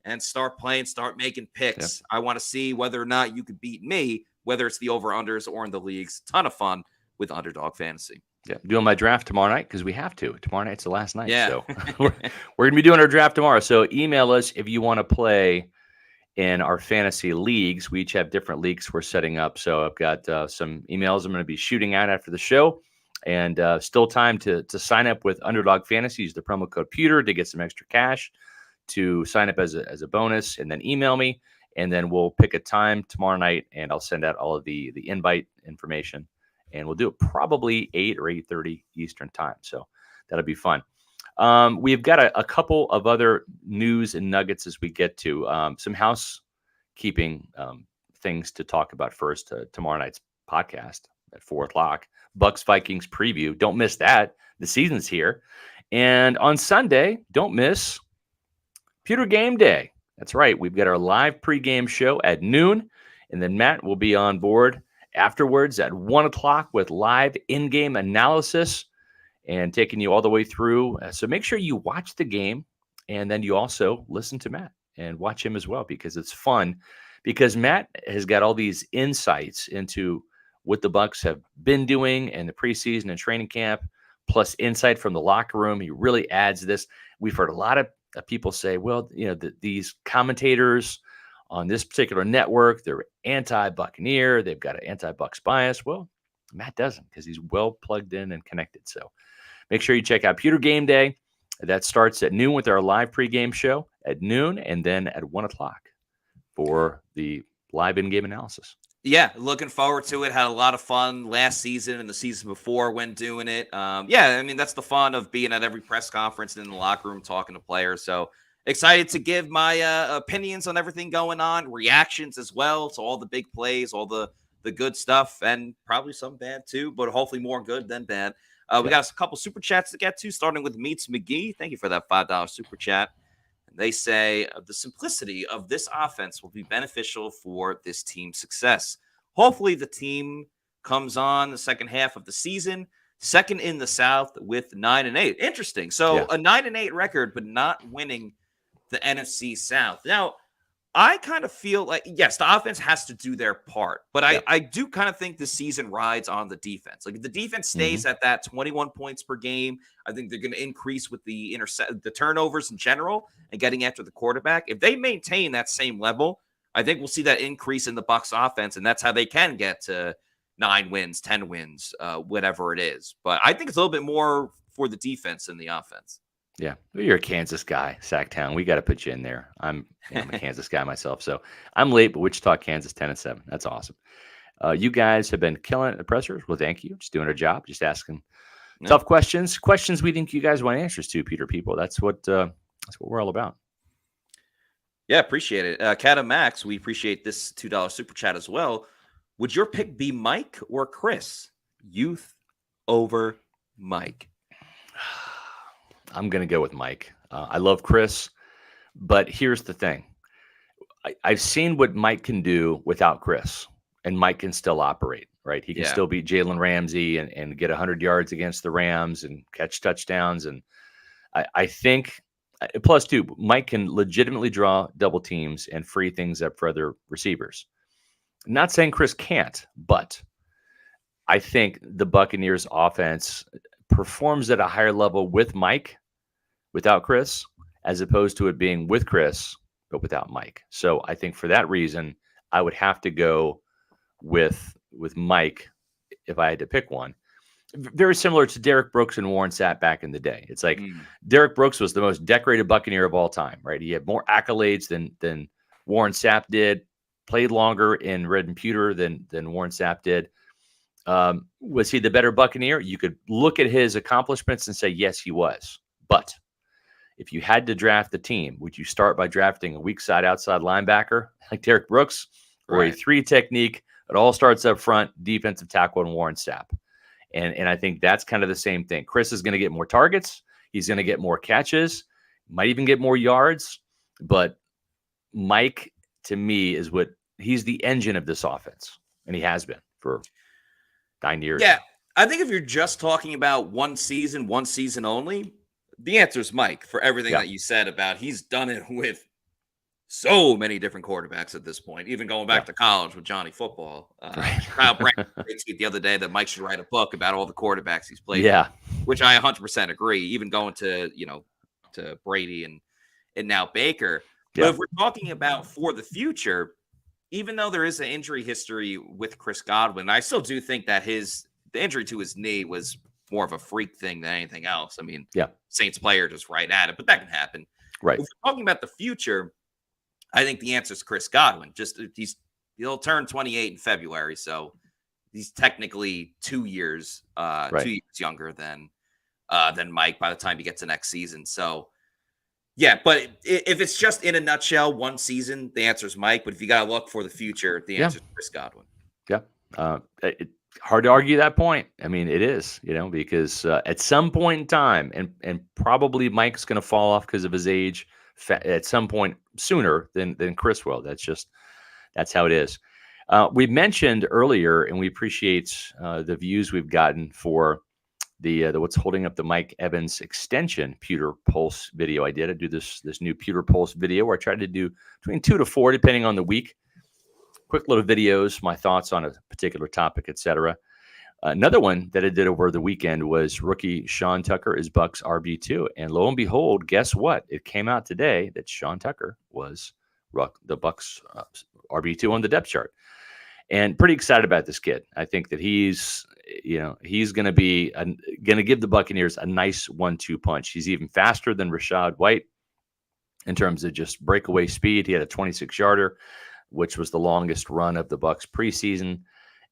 and start playing, start making picks. I want to see whether or not you could beat me, whether it's the over-unders or in the leagues. Ton of fun with Underdog Fantasy. Yeah, doing my draft tomorrow night because we have to. Tomorrow night's the last night. Yeah. So we're going to be doing our draft tomorrow. So email us if you want to play in our fantasy leagues. We each have different leagues we're setting up. So I've got some emails I'm going to be shooting out after the show, and still time to sign up with Underdog Fantasy. Use the promo code Pewter to get some extra cash to sign up as a bonus, and then email me, and then we'll pick a time tomorrow night, and I'll send out all of the invite information, and we'll do it probably 8 or 8:30 Eastern time. So that'll be fun. We've got a couple of other news and nuggets as we get to some housekeeping things to talk about first. Tomorrow night's podcast at 4:00, Bucs Vikings preview. Don't miss that. The season's here. And on Sunday, don't miss Pewter Game Day. That's right. We've got our live pregame show at noon, and then Matt will be on board afterwards at 1:00 with live in-game analysis and taking you all the way through. So make sure you watch the game, and then you also listen to Matt and watch him as well, because it's fun. Because Matt has got all these insights into what the Bucs have been doing in the preseason and training camp, plus insight from the locker room. He really adds this. We've heard a lot of people say, well, these commentators on this particular network, they're anti-Buccaneer. They've got an anti-Bucs bias. Well, Matt doesn't, because he's well plugged in and connected. So make sure you check out Pewter Game Day. That starts at noon with our live pregame show at noon, and then at 1:00 for the live in-game analysis. Yeah, looking forward to it. Had a lot of fun last season and the season before when doing it. Yeah, I mean, that's the fun of being at every press conference and in the locker room talking to players. So excited to give my opinions on everything going on, reactions as well to all the big plays, all the good stuff, and probably some bad too, but hopefully more good than bad. We got a couple super chats to get to, starting with Meets McGee. Thank you for that $5 super chat. They say the simplicity of this offense will be beneficial for this team's success. Hopefully the team comes on the second half of the season, second in the South with 9-8. Interesting. So a 9-8 record, but not winning the NFC South. Now, I kind of feel like, yes, the offense has to do their part, but I do kind of think the season rides on the defense. Like, if the defense stays at that 21 points per game, I think they're going to increase with the turnovers in general and getting after the quarterback. If they maintain that same level, I think we'll see that increase in the Bucs offense, and that's how they can get to 9 wins, 10 wins, whatever it is. But I think it's a little bit more for the defense than the offense. Yeah, you're a Kansas guy, Sacktown. We got to put you in there. I'm a Kansas guy myself, so I'm late, but Wichita, Kansas, 10-7. That's awesome. You guys have been killing it at the pressers. Well, thank you. Just doing our job, just asking tough questions we think you guys want answers to, Peter. People, that's what we're all about. Yeah, appreciate it. Cat and Max, we appreciate this $2 super chat as well. Would your pick be Mike or Chris? Youth over Mike. I'm going to go with Mike. I love Chris, but here's the thing. I've seen what Mike can do without Chris, and Mike can still operate, right? He can still beat Jalen Ramsey and get 100 yards against the Rams and catch touchdowns. And I think, plus two, Mike can legitimately draw double teams and free things up for other receivers. I'm not saying Chris can't, but I think the Buccaneers offense performs at a higher level with Mike without Chris, as opposed to it being with Chris but without Mike. So I think for that reason, I would have to go with Mike if I had to pick one. Very similar to Derrick Brooks and Warren Sapp back in the day. It's like Derrick Brooks was the most decorated Buccaneer of all time, right? He had more accolades than Warren Sapp did, played longer in red and pewter than Warren Sapp did. Was he the better Buccaneer? You could look at his accomplishments and say, yes, he was. But if you had to draft the team, would you start by drafting a weak side outside linebacker like Derrick Brooks, or a 3 technique? It all starts up front, defensive tackle, and Warren Sapp. And I think that's kind of the same thing. Chris is going to get more targets. He's going to get more catches, might even get more yards. But Mike, to me, he's the engine of this offense. And he has been for 9 years. Yeah. I think if you're just talking about one season only, the answer is Mike, for everything that you said about he's done it with so many different quarterbacks at this point, even going back to college with Johnny Football. Kyle Brandt the other day that Mike should write a book about all the quarterbacks he's played. Yeah. Which I 100% agree, even going to, to Brady and now Baker. But if we're talking about for the future, even though there is an injury history with Chris Godwin, I still do think that the injury to his knee was more of a freak thing than anything else. I mean, Saints player just right at it, but that can happen. Right. If we're talking about the future, I think the answer is Chris Godwin. He'll turn 28 in February, so he's technically 2 years, 2 years younger than Mike by the time he gets to next season. So, yeah, but if it's just in a nutshell, one season, the answer is Mike. But if you got to look for the future, the answer is Chris Godwin. Yeah. Hard to argue that point. I mean, it is, because at some point in time, and probably Mike's going to fall off because of his age at some point sooner than Chris will. That's how it is. We mentioned earlier, and we appreciate the views we've gotten for the what's holding up the Mike Evans extension Pewter Pulse video. I do this new Pewter Pulse video where I try to do between 2 to 4, depending on the week. Quick little videos, my thoughts on a particular topic, etc. Another one that I did over the weekend was rookie Sean Tucker is Bucs RB2. And lo and behold, guess what? It came out today that Sean Tucker was the Bucs RB2 on the depth chart. And pretty excited about this kid. I think that he's going to be going to give the Buccaneers a nice 1-2 punch. He's even faster than Rachaad White in terms of just breakaway speed. He had a 26-yarder, which was the longest run of the Bucs preseason,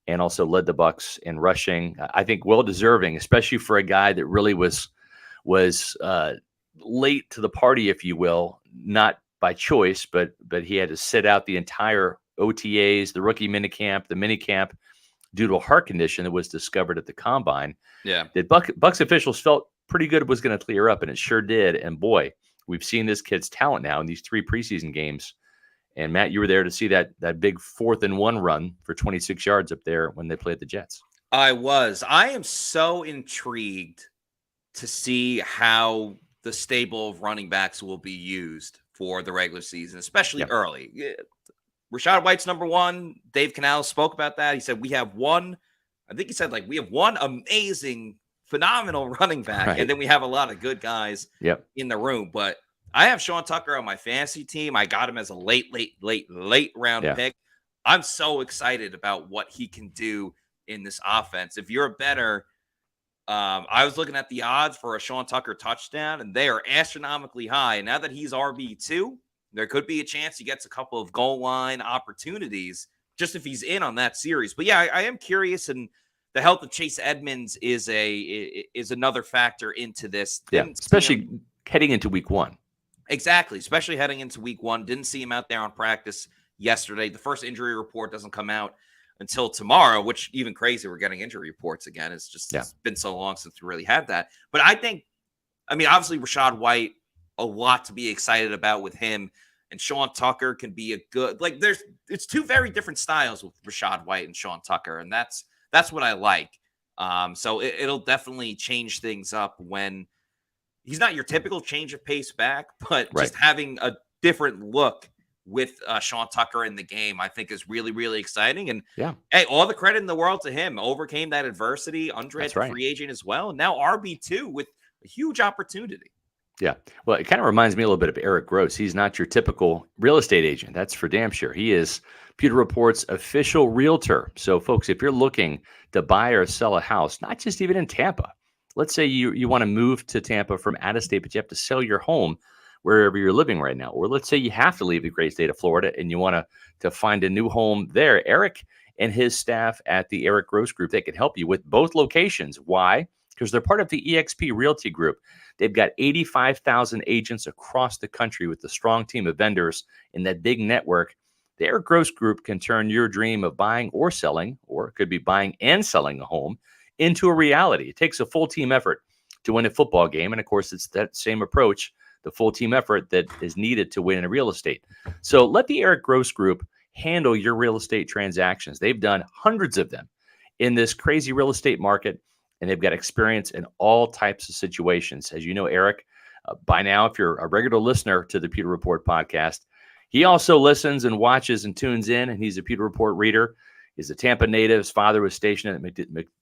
and also led the Bucs in rushing. I think well deserving, especially for a guy that really was late to the party, if you will, not by choice, but he had to sit out the entire OTAs, the rookie minicamp, the minicamp, due to a heart condition that was discovered at the combine. Yeah, that Bucs officials felt pretty good it was going to clear up, and it sure did. And boy, we've seen this kid's talent now in these 3 preseason games. And Matt, you were there to see that big 4th and 1 run for 26 yards up there when they played the Jets. I was. I am so intrigued to see how the stable of running backs will be used for the regular season, especially early. Rachaad White's number 1. Dave Canales spoke about that. He said we have one amazing, phenomenal running back, and then we have a lot of good guys in the room. But I have Sean Tucker on my fantasy team. I got him as a late round pick. I'm so excited about what he can do in this offense. If you're a bettor, I was looking at the odds for a Sean Tucker touchdown, and they are astronomically high. And now that he's RB2, there could be a chance he gets a couple of goal line opportunities just if he's in on that series. But yeah, I am curious, and the health of Chase Edmonds is another factor into this. Especially heading into week 1. Exactly, especially heading into week 1. Didn't see him out there on practice yesterday. The first injury report doesn't come out until tomorrow, which even crazy. We're getting injury reports again. It's just it's been so long since we really had that. But obviously Rachaad White, a lot to be excited about with him. And Sean Tucker can be a good, it's 2 very different styles with Rachaad White and Sean Tucker. And that's what I like. So it'll definitely change things up when he's not your typical change of pace back, but just having a different look with Sean Tucker in the game, I think is really, really exciting. And hey, all the credit in the world to him. Overcame that adversity, undrafted free agent as well. And now RB2 with a huge opportunity. Yeah. Well, it kind of reminds me a little bit of Eric Gross. He's not your typical real estate agent. That's for damn sure. He is Pewter Report's official realtor. So folks, if you're looking to buy or sell a house, not just even in Tampa, let's say you want to move to Tampa from out of state, but you have to sell your home wherever you're living right now. Or let's say you have to leave the great state of Florida and you want to find a new home there. Eric and his staff at the Eric Gross Group, they can help you with both locations. Why? Because they're part of the eXp Realty Group. They've got 85,000 agents across the country with a strong team of vendors in that big network. The Eric Gross Group can turn your dream of buying or selling, or it could be buying and selling a home, into a reality. It takes a full team effort to win a football game. And of course, it's that same approach, the full team effort that is needed to win in real estate. So let the Eric Gross Group handle your real estate transactions. They've done hundreds of them in this crazy real estate market, and they've got experience in all types of situations. As you know, Eric, by now, if you're a regular listener to the Pewter Report podcast, he also listens and watches and tunes in, and he's a Pewter Report reader. He's a Tampa native. His father was stationed at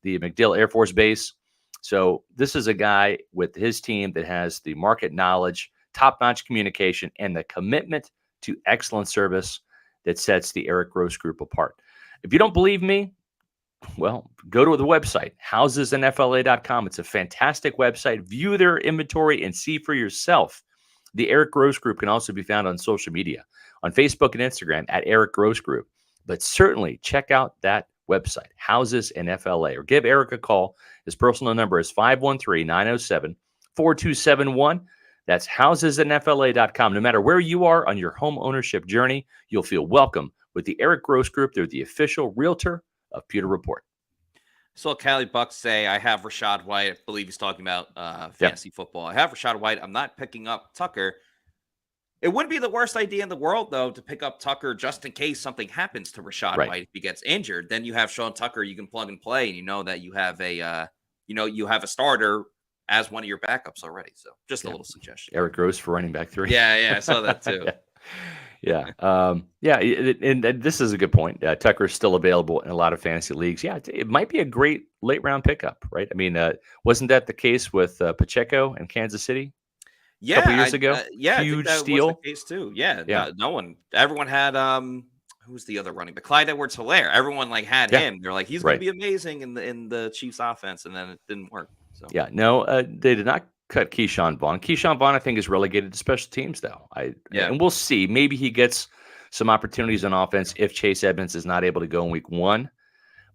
the MacDill Air Force Base. So this is a guy with his team that has the market knowledge, top-notch communication, and the commitment to excellent service that sets the Eric Gross Group apart. If you don't believe me, well, go to the website, housesnfla.com. It's a fantastic website. View their inventory and see for yourself. The Eric Gross Group can also be found on social media, on Facebook and Instagram at Eric Gross Group. But certainly check out that website, Houses NFLA, or give Eric a call. His personal number is 513-907-4271. That's housesnfla.com. No matter where you are on your home ownership journey, you'll feel welcome with the Eric Gross Group. They're the official realtor of Pewter Report. So Cali Bucs say, I have Rachaad White. I believe he's talking about fantasy football. I have Rachaad White. I'm not picking up Tucker. It wouldn't be the worst idea in the world, though, to pick up Tucker just in case something happens to Rachaad White if he gets injured. Then you have Sean Tucker you can plug and play, and you know that you have a starter as one of your backups already. So just a little suggestion. Eric Gross for running back 3. Yeah, I saw that too. And this is a good point. Tucker's still available in a lot of fantasy leagues. Yeah, it might be a great late round pickup, right? I mean, wasn't that the case with Pacheco in Kansas City? Yeah, a couple years ago. Huge steal. Was the case too. Everyone had who's the other running back? Clyde Edwards-Helaire. Everyone had him. They're like, he's going to be amazing in the Chiefs offense, and then it didn't work. So they did not cut Keyshawn Vaughn. Keyshawn Vaughn, I think, is relegated to special teams, though. And we'll see. Maybe he gets some opportunities on offense if Chase Edmonds is not able to go in week 1.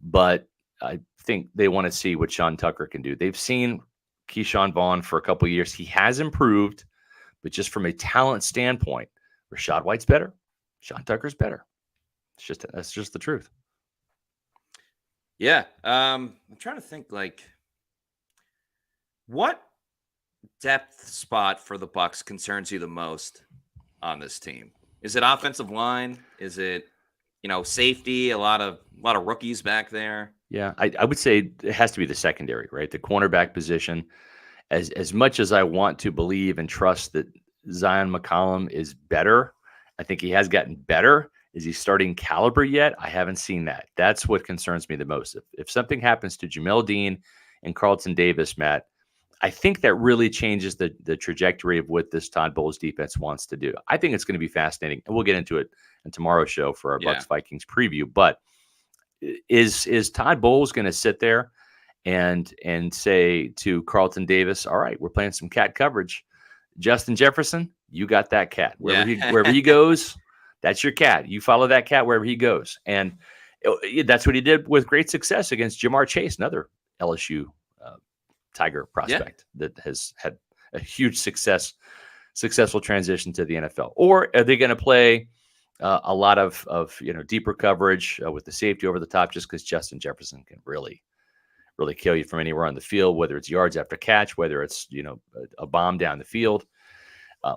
But I think they want to see what Sean Tucker can do. They've seen Keyshawn Vaughn for a couple of years. He has improved, but just from a talent standpoint, Rachaad White's better. Sean Tucker's better. That's just the truth. Yeah. I'm trying to think, what depth spot for the Bucs concerns you the most on this team? Is it offensive line? Is it, safety? A lot of rookies back there. Yeah, I would say it has to be the secondary, right? The cornerback position. As much as I want to believe and trust that Zion McCollum is better, I think he has gotten better. Is he starting caliber yet? I haven't seen that. That's what concerns me the most. If something happens to Jamel Dean and Carlton Davis, Matt, I think that really changes the trajectory of what this Todd Bowles defense wants to do. I think it's going to be fascinating, and we'll get into it in tomorrow's show for our Bucs Vikings preview. But is Todd Bowles going to sit there and say to Carlton Davis, all right, we're playing some cat coverage. Justin Jefferson, you got that cat. Wherever he goes, that's your cat. You follow that cat wherever he goes. And that's what he did with great success against Jamar Chase, another LSU Tiger prospect that has had a huge successful transition to the NFL. Or are they going to play a lot of deeper coverage with the safety over the top, just because Justin Jefferson can really kill you from anywhere on the field, whether it's yards after catch, whether it's a bomb down the field.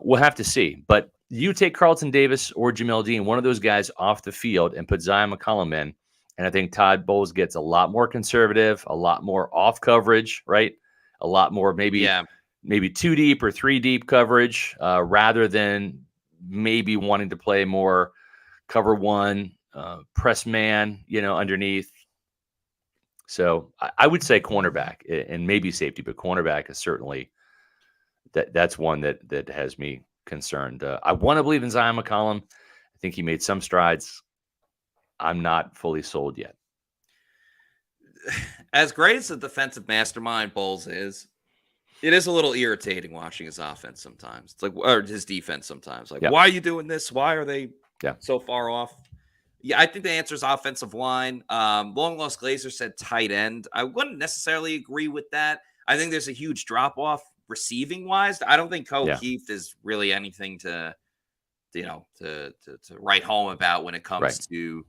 We'll have to see. But you take Carlton Davis or Jamel Dean, one of those guys, off the field and put Zion McCollum in, and I think Todd Bowles gets a lot more conservative, a lot more off coverage, right? A lot more maybe 2 deep or 3 deep coverage, rather than maybe wanting to play more cover 1, press man, underneath. So I would say cornerback and maybe safety, but cornerback is certainly that's one that has me concerned. I want to believe in Zion McCollum. I think he made some strides. I'm not fully sold yet. As great as a defensive mastermind Bowles is, it is a little irritating watching his offense sometimes. It's or his defense sometimes. Why are you doing this? Why are they so far off? Yeah, I think the answer is offensive line. Long lost Glazer said tight end. I wouldn't necessarily agree with that. I think there's a huge drop off receiving wise. I don't think Cole Keith is really anything to write home about when it comes to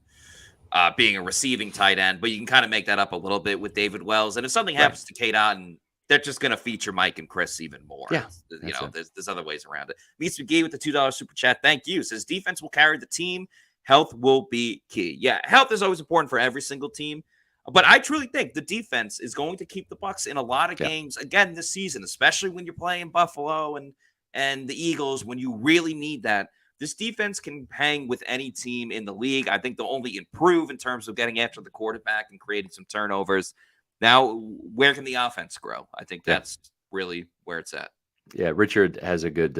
being a receiving tight end. But you can kind of make that up a little bit with David Wells. And if something happens to Kate Otten, they're just going to feature Mike and Chris even more. Yeah, there's other ways around it. Meets McGee with the $2 super chat. Thank you. Says defense will carry the team. Health will be key. Yeah, health is always important for every single team. But I truly think the defense is going to keep the Bucs in a lot of games again this season, especially when you're playing Buffalo and the Eagles, when you really need that. This defense can hang with any team in the league. I think they'll only improve in terms of getting after the quarterback and creating some turnovers. Now, where can the offense grow? I think that's really where it's at. Yeah, Richard has a good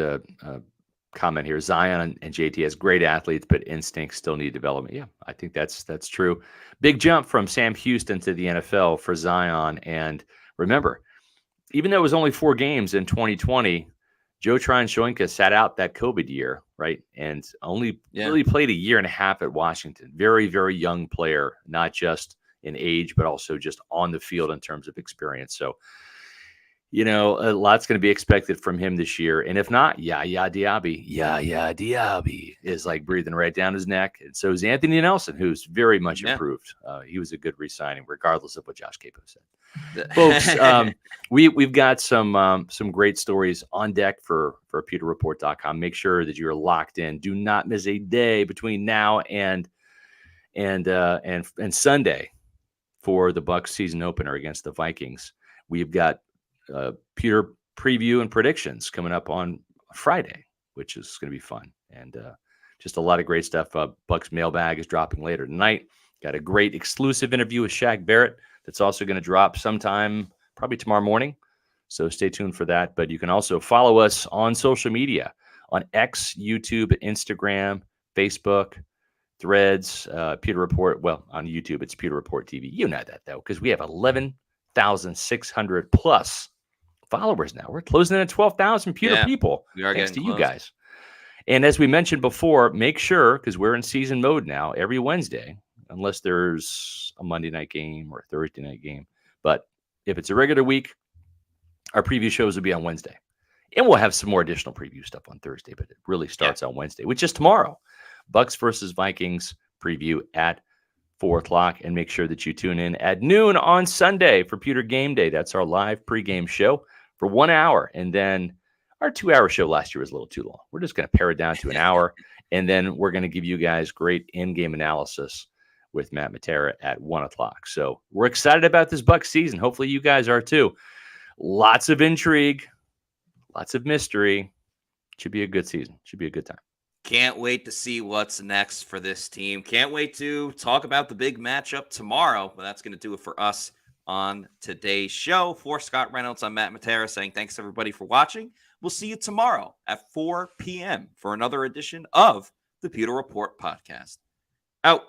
comment here. Zion and JT as great athletes, but instincts still need development. Yeah, I think that's true. Big jump from Sam Houston to the NFL for Zion. And remember, even though it was only 4 games in 2020, Joe Tryon-Shoyinka sat out that COVID year, right? And only really played a year and a half at Washington. Very, very young player, not just in age, but also just on the field in terms of experience. So, a lot's going to be expected from him this year. And if not, Yaya Diaby is like breathing right down his neck. And so is Anthony Nelson, who's very much improved. He was a good re-signing, regardless of what Josh Capo said. Folks, we've got some great stories on deck for pewterreport.com. Make sure that you're locked in. Do not miss a day between now and Sunday for the Bucs season opener against the Vikings. We've got Pewter preview and predictions coming up on Friday, which is going to be fun. And just a lot of great stuff. Bucs mailbag is dropping later tonight. Got a great exclusive interview with Shaq Barrett that's also going to drop sometime, probably tomorrow morning. So stay tuned for that. But you can also follow us on social media, on X, YouTube, Instagram, Facebook, Threads, Pewter Report. Well, on YouTube, it's Pewter Report TV. You know that, though, because we have 11,600 plus followers now. We're closing in at 12,000 Pewter people. We are thanks to close. you guys. And as we mentioned before, make sure, because we're in season mode now, every Wednesday, unless there's a Monday night game or a Thursday night game. But if it's a regular week, our preview shows will be on Wednesday. And we'll have some more additional preview stuff on Thursday, but it really starts on Wednesday, which is tomorrow. Bucs versus Vikings preview at 4 o'clock. And make sure that you tune in at noon on Sunday for Pewter Game Day. That's our live pregame show for 1 hour. And then our 2-hour show last year was a little too long. We're just going to pare it down to an hour. And then we're going to give you guys great in-game analysis with Matt Matera at 1 o'clock. So we're excited about this Bucs season. Hopefully you guys are too. Lots of intrigue, lots of mystery. Should be a good season. Should be a good time. Can't wait to see what's next for this team. Can't wait to talk about the big matchup tomorrow. But that's going to do it for us on today's show. For Scott Reynolds, I'm Matt Matera saying thanks everybody for watching. We'll see you tomorrow at 4 p.m. for another edition of the Pewter Report podcast. Out.